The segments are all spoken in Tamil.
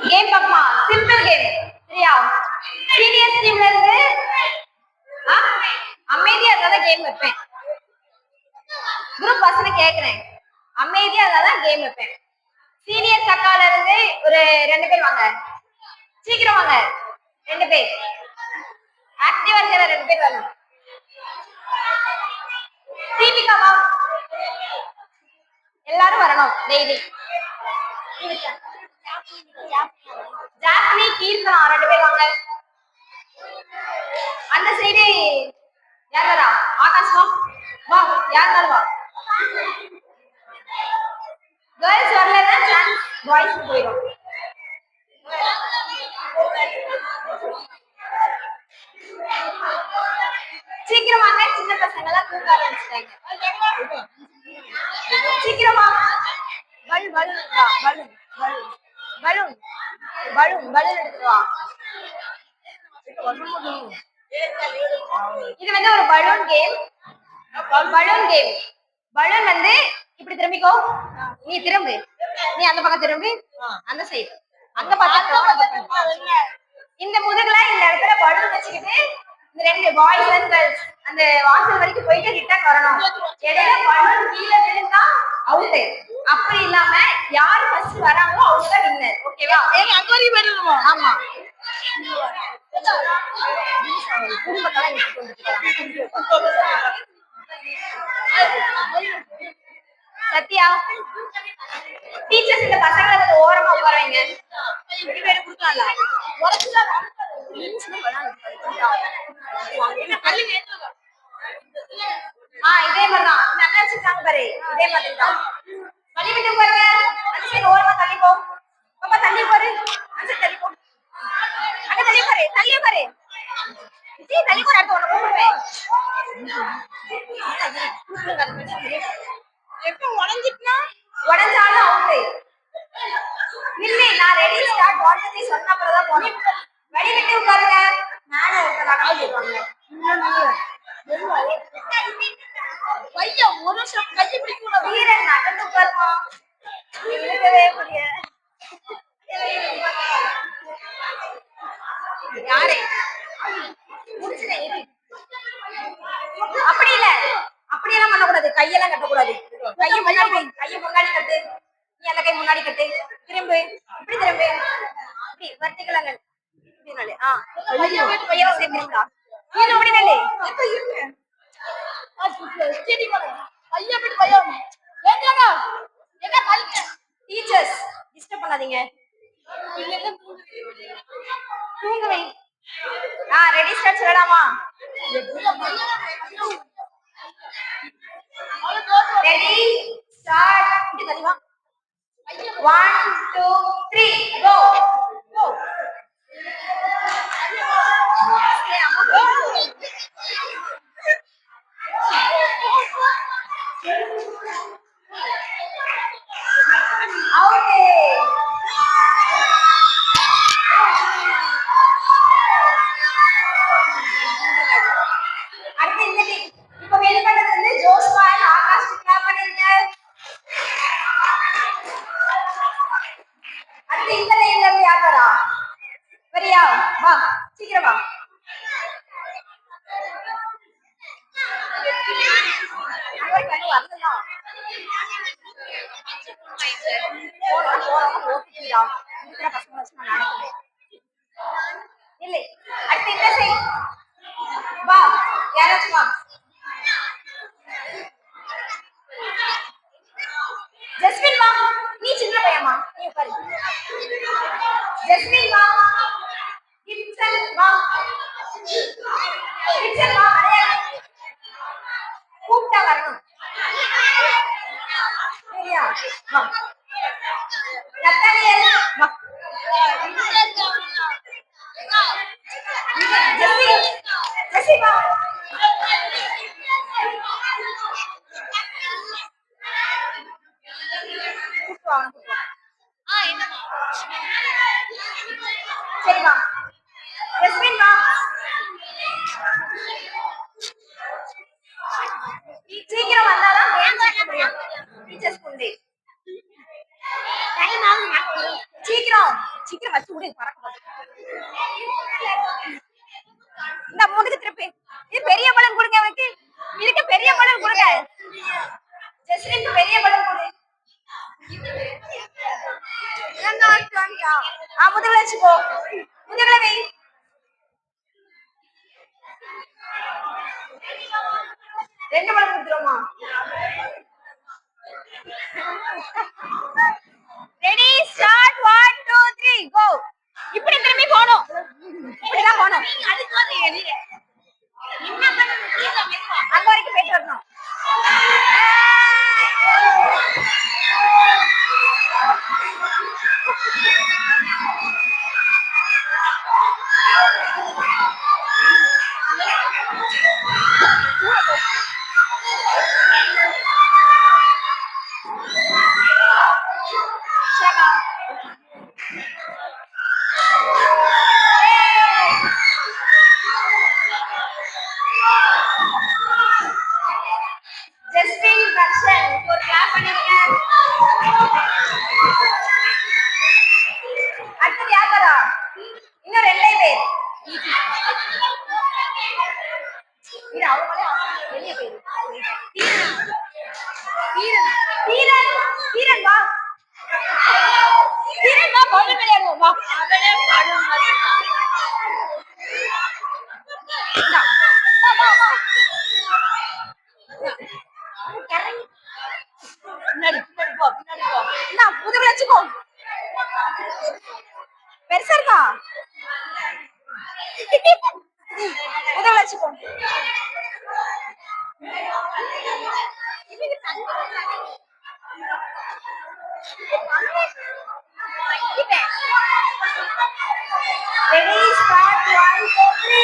கேம் பாப்பா சிம்பிள் கேம் சரியா சீனியர் டீம்ல இருந்து அமைதியா இருந்தாதான் கேம் வைப்பேன் குரூப் பசங்க கேக்குறேன் அமைதியா இருந்தாதான் கேம் வைப்பேன் சீனியர் சக்கால இருந்து ஒரு 2 பேர் வாங்க சீக்கிரம் வாங்க 2 பேர் ஆக்டிவா இருக்கிற 2 பேர் வரணும் தீபிகா வா எல்லாரும் வரணும் டெய்லி ஜாஸ்மி கீர்த்தனா 2 பேர் வாங்க அந்த சைடு யார் வரா ஆகாஷ் வா வா யார் வா கேர்ள்ஸ் வரலன்னா சான்ஸ் பாய்ஸ் போயிடும் சீக்கிரம் வாங்க சின்ன பசங்க எல்லாம் தூங்க ஆரம்பிச்சிட்டாங்க சீக்கிரம் வா பலூன் எடுத்து வா இது வந்து ஒரு பலூன் கேம் பலூன் வந்து இப்படி திரும்பிக்கோ நீ திரும்பு நீ அந்த பக்கம் திரும்பு அந்த சைடு அங்க பார்த்தா இந்த முதுகுல இந்த இடத்துல பலூன் வச்சுக்கிட்டு இந்த 2 பாய்ஸ் அண்ட் கேர்ள்ஸ் அந்த வாசல் வரைக்கும் போயிட்டு ரிட்டர்ன் வரணும் இடையில பலூன் கீழே விழுந்தா அவுட் அப்படி இல்லாம யார் ஃபர்ஸ்ட் வராங்களோ அவங்க தான் வின்னர் ஓகேவா ஏங்க அங்கோரி வரணுமா ஆமா சத்யா டீச்சர்ஸ் இந்த பசங்களை வந்து ஓரமா உட்கார வைங்க பேரு கொடுக்கலாம்ல இதே மாதிரிதான் நல்லா வச்சிருக்காங்க பாரு இதே மாதிரி தான் வழி விட்டு பாருங்க அந்த சைடு ஓரமா தள்ளி போ பாப்பா தள்ளி பாரு அந்த சைடு தள்ளி போ அங்க தள்ளி பாரு தள்ளி பாரு அடுத்து உன்னை கூப்பிடுவேன் எப்ப உடஞ்சிட்டுனா உடஞ்சாலும் அவுட்டு இல்லை நான் ரெடி ஸ்டார்ட் 1 2 3 சொன்ன அப்புறம் தான் போகணும் வழி விட்டு உட்காருங்க மேல இருக்கலாம் பையா ஒரு நிமிஷம் கையை பிடிக்கணும் வீரன் நடந்து உட்காருமா இருக்கவே முடியாது யாரு அப்படி இல்ல அப்படியெல்லாம் பண்ணக்கூடாது கையெல்லாம் கட்டக்கூடாது கையை முன்னாடி கட்டு நீ அந்த கை முன்னாடி கட்டு திரும்பு இப்படி திரும்பு இப்படி வர்த்திக்கலாங்க கையை சேர்க்கிறீங்களா இது அப்படி நல்லே டீச்சர்ஸ் டிஸ்டர்ப் பண்ணாதீங்க தூங்குவே ரெடி ஸ்டார்ட் சொல்லலாமா ரெடி ஸ்டார்ட் தெரியுமா 1 2 3 கோ கோ சீக்கிரம் வா இல்லை அடுத்து இந்த சைடு வா யாராச்சும் வா ஜஸ்மின் வா நீ சின்ன பையமா நீ உட்காரு ஜஸ்மின் வா கிப்சன் வா கூப்பிட்டா வரணும் சரியா வா நத்தாலியல் வா ஜெசி வா சரி வா ஜஸ்மின் வா சீக்கிரம் வந்தாதான் முடியும் டீச்சர்ஸ் சீக்கிரம் சீக்கிரம் வச்சு விடு பறக்க. இந்த முதுகு திருப்பி. இது பெரிய பலன் கொடுங்க அவனுக்கு. இதுக்கு பெரிய பலன் கொடுங்க. ஜெஸ்ரின் பெரிய பலன் கொடு. முதுகுல வச்சுக்கோ. முதுகுல வை. ரெண்டு பலன் கொடுத்துருமா? ரெடி ஸ்டார்ட் 1 2 3 கோ. இப்படி திரும்பி போணும். இப்படிதான் போணும். அங்க வரைக்கும் போயிட்டு வரணும். பெருசா இருக்கா? உதவ வச்சுக்கோ. Ready, start 1 2 3.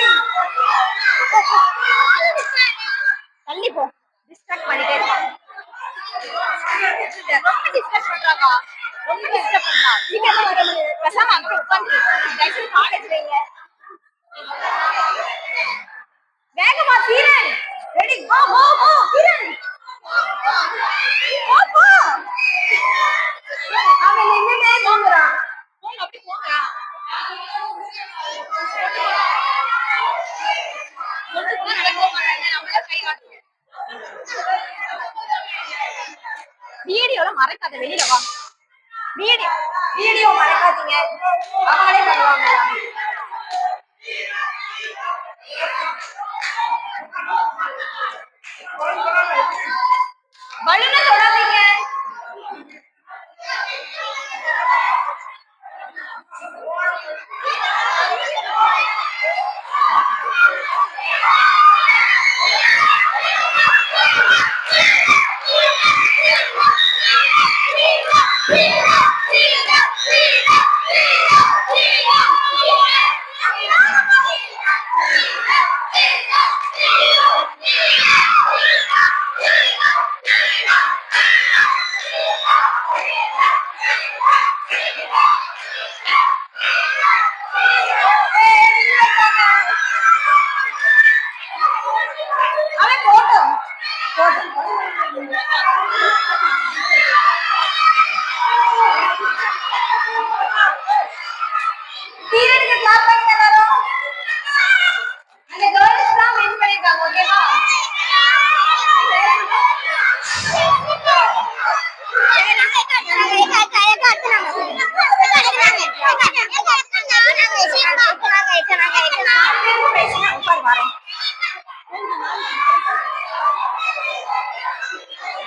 தள்ளி போ. டிஸ்ட்ராக்ட் பண்ணிட்டே இருக்கான். ரொம்ப டிஸ்ட்ராக்ட் பண்றாங்க. ரொம்ப டிஸ்டர்ப் பண்றா. சீக்கிரமா வரணும். பேசாம அங்க உட்கார்ந்து டைரக்ட் காலேஜ் வைங்க. வேகமா தீரன். ரெடி கோ கோ கோ தீரன். கோ கோ. அவன் என்னடே போங்கறான். போங்க அப்படி போங்க. வீடியோல மறைக்காத, வெளியில வா. வீடியோ மறைக்காதீங்க, அவங்களே பண்ணுவாங்க. பலூன தொடாதீங்க.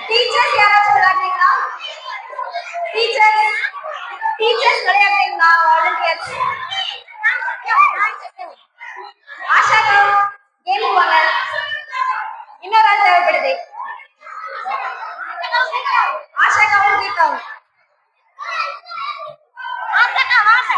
டீச்சர்ஸ் யாராச்சும் விளையாடுறீங்களா? டீச்சர்ஸ் விளையாடுறீங்களா? வாலண்டியர்ஸ். ஆஷாக்கா கேம் வாங்க. இன்னொரு ஆள் தேவைப்படுது. ஆஷாக்காவும் கீதாவும். ஆஷாக்கா வாங்க.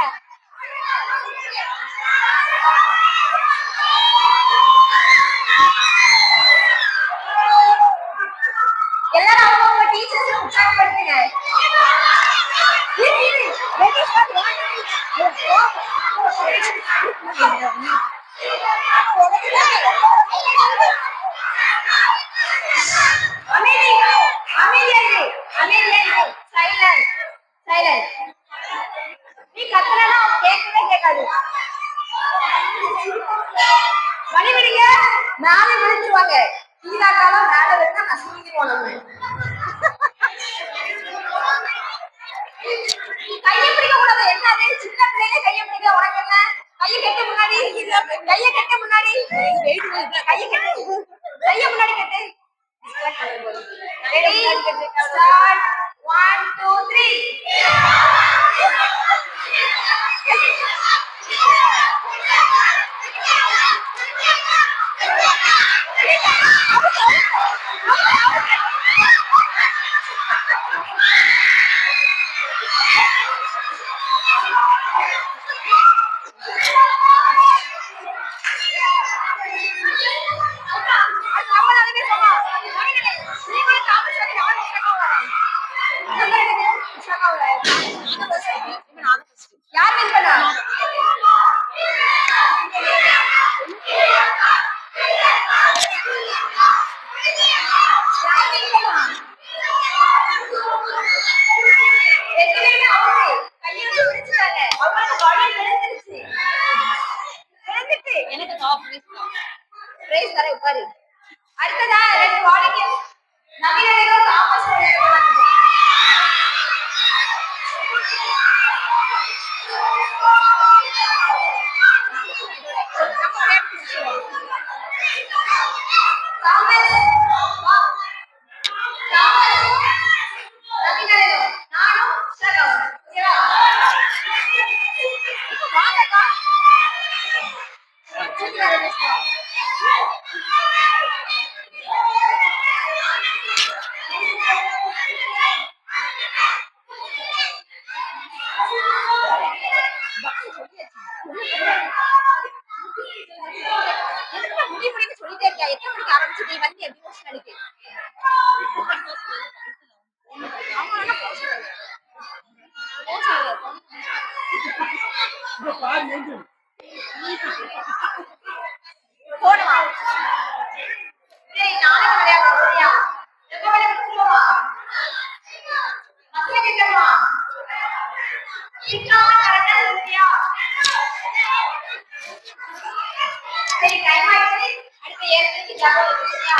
எல்லாரும் அவங்க டீச்சர்ஸ் உற்சாகப்படுத்துங்க. கிடையாது. வழி விடுங்க, மேலே விழுந்துருவாங்க. கீழாக்காலம் மேல வச்சா நசுங்கிடுவோம் நம்ம. கையை பிடிக்க கூடாது. என்னது சின்ன பிள்ளைங்க கையை பிடிக்க உனக்கு என்ன? கையை கெட்ட முன்னாடி, கையை கெட்ட முன்னாடி, கையை கெட்டு, கையை முன்னாடி கெட்டு. Ready start 1 2 3. யார் வின் பண்ணா? அடுத்ததா 2 வாலண்டியர்ஸ் நவீன தாமஸ் சொல்லிட்டே இருக்கா. எத்தனை மணிக்கு ஆரம்பிச்சு நீ வந்து எப்படி போச்சு நினைக்கு. போடுவா நாளைக்கு விளையாடுவோம் சரியா? எப்ப விளையாடுவோமா? மத்திய கிட்டமா சீக்கிரமா கரெக்டா சரியா? சரி டைம் ஆயிடுச்சு. அடுத்த 7 மணிக்கு ஜாபம் சரியா?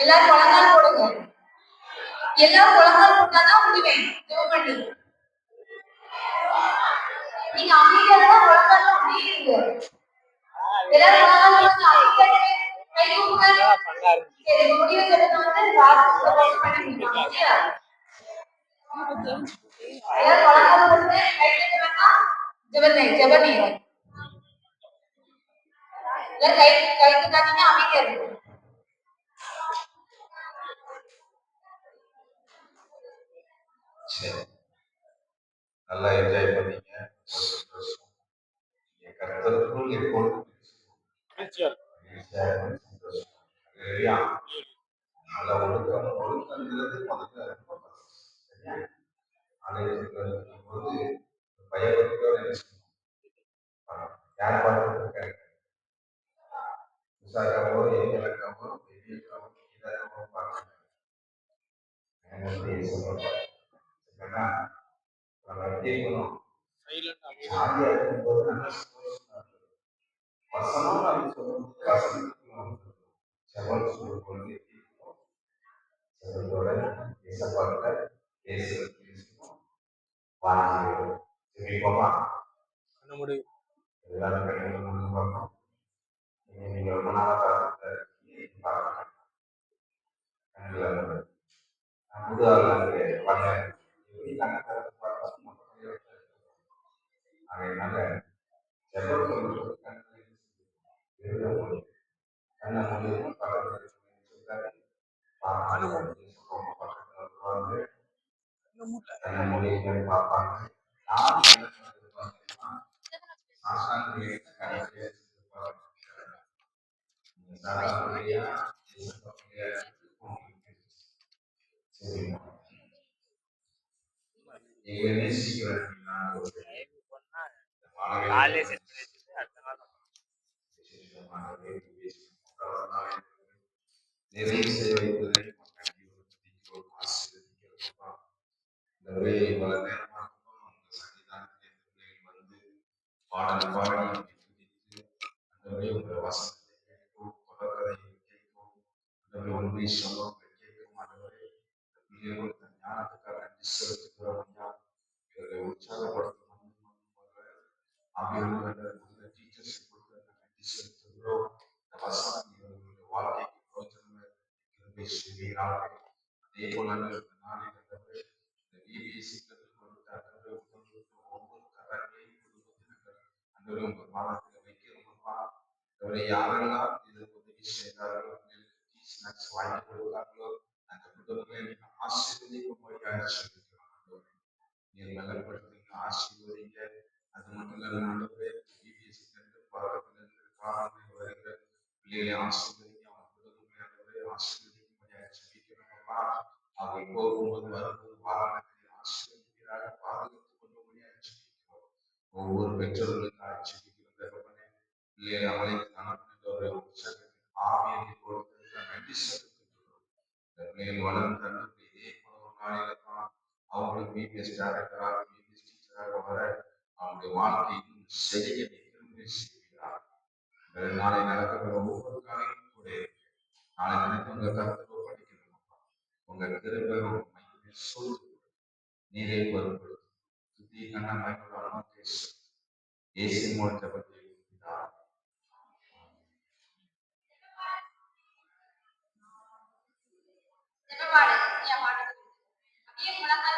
எல்லாரும் முழங்கால் போடுங்க. எல்லாரும் முழங்கால் போட்டாதான் முடிவேன். ஜெபம் நீங்க அமைதியா முழங்கால் முடியுங்க. எல்லாரும் முழங்கால் போடுங்க. அமைதியா கை தூக்குங்க. சரி முடிவு சொல்லுங்க. ராஜ் பண்ண முடியும். எல்லாரும் முழங்கால் போடுங்க. கை தூக்குங்க. ஜெபம் கை கை தூக்காதீங்க. அமைதியா இருக்கு. நல்லா என்ஜாய் பண்ணீங்க. கர்த்தருக்குள் எப்பொழுதும் நல்ல ஒழுக்கங்கிறது போது பயபக்தியோட யார் பார்த்து விசாரிக்காமோ இலக்காமோ இதற்கோ பார்க்கணும். ஜாலியா இருக்கும்போது நல்ல வசனம் அப்படின்னு சொல்லும்போது செவல் சொல்லும்போது செவலோட இசப்பாட்ட பேசுவோம் வாங்கிடுவோம். ஜெபிப்போமா? எல்லாரும் கட்டிட்டு பார்க்கணும். நீங்க ரொம்ப நாளாக பார்க்கணும். புது ஆள் பண்ண அதனால பார்ப்பாங்க. எங்களை நேசிக்கிற நான் ஒரு காலையிலே செட் பண்ணி வச்சுட்டு அடுத்த நாள் விசேஷமானவரே, நிறைய செய்ய வைத்ததை ஆசீர்வதிக்கிறோம். இந்த ஒரே இவ்வளவு நேரமாக அந்த சன்னிதானத்திலே வந்து பாடல் பாடி துதித்து அந்த ஒரே உங்கள் வசனத்தை கேட்கும் தொடர்கதை கேட்கும் அந்த ஒன்றை சம்பவங்களை கேட்கும் ஆண்டவரே பிள்ளைகளுக்கு ஞானத்துக்காக நன்றி செலுத்துகிறோம் ஐயா. இவர்களை உற்சாகப்படுத்தும் ஆகியோர் டீச்சர்ஸ் கொடுத்து நன்றி செலுத்துகிறோம். இந்த வசனம் இவர்களுடைய வாழ்க்கைக்கு பிரோஜனமே செய்கிறார்கள். அதே போல இந்த நாளில் இந்த பிபிஎஸ்சி கற்றுக்கொண்டு ஒவ்வொரு கரங்களையும் குடும்பத்தினர் அன்றே உங்கள் பாதத்தில் வைக்கிறோம்ப்பா. இவரை யாரெல்லாம் இதற்கு உதவி செய்தார்களோ ஸ்நாக்ஸ் வாங்கி கொடுத்தார்களோ அந்த குடும்பங்களை நீங்கள் ஆசீர்வதிக்கும்படியாக சொல்லிக்கிறோம். நீர் பலப்படுத்துங்க, ஆசீர்வதிங்க. அது மட்டும் இல்ல ஆண்டவரே, பிபிஎஸ்சி பக்கத்திலிருந்து காரணங்கள் வருகிற பிள்ளைகளை ஆசீர்வதிங்க, அவங்க குடும்பங்களை ஆசீர்வதிக்கும்படியாக சொல்லிக்கிறோம்ப்பா. அவங்க போகும்போது வரும்போது வாகனத்தை ஆசீர்வதிக்கிறாக பாதுகாத்துக் கொள்ளும்படியாக சொல்லிக்கிறோம். ஒவ்வொரு பெற்றோர்களுக்காக சொல்லிக்கிறோம். பிள்ளைகளை அழைத்து அனுப்பின ஒரு ஆவியை கொடுத்து நன்றி செலுத்துகிறோம். பிள்ளைகள் வளர்ந்து தன்னுடைய இதே போல ஒரு நாளில் தான் அவங்களுக்கு பிபிஎஸ் டைரக்டராக பிபிஎஸ் டீச்சராக வர அவங்களுடைய வாழ்க்கையும் செய்ய திரும்பி செய்கிறார். நாளை நடக்கிற ஒவ்வொரு காலையும் கூட நாளை நினைத்து உங்க கருத்துக்கள் படிக்கணும். உங்க திரும்ப சொல்லு நீரே பொருட்படுத்தும் சுத்தி கண்ண மயக்கலாம் பேசு ஏசி மூலத்தை பற்றி ஜெபமாடு நீ பாட்டு அப்படியே முழங்கால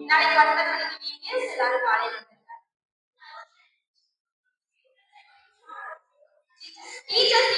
நாளைக்கு 9 மணிக்கு பிபிஎஸ் எல்லாரும் காலையில டீச்சர்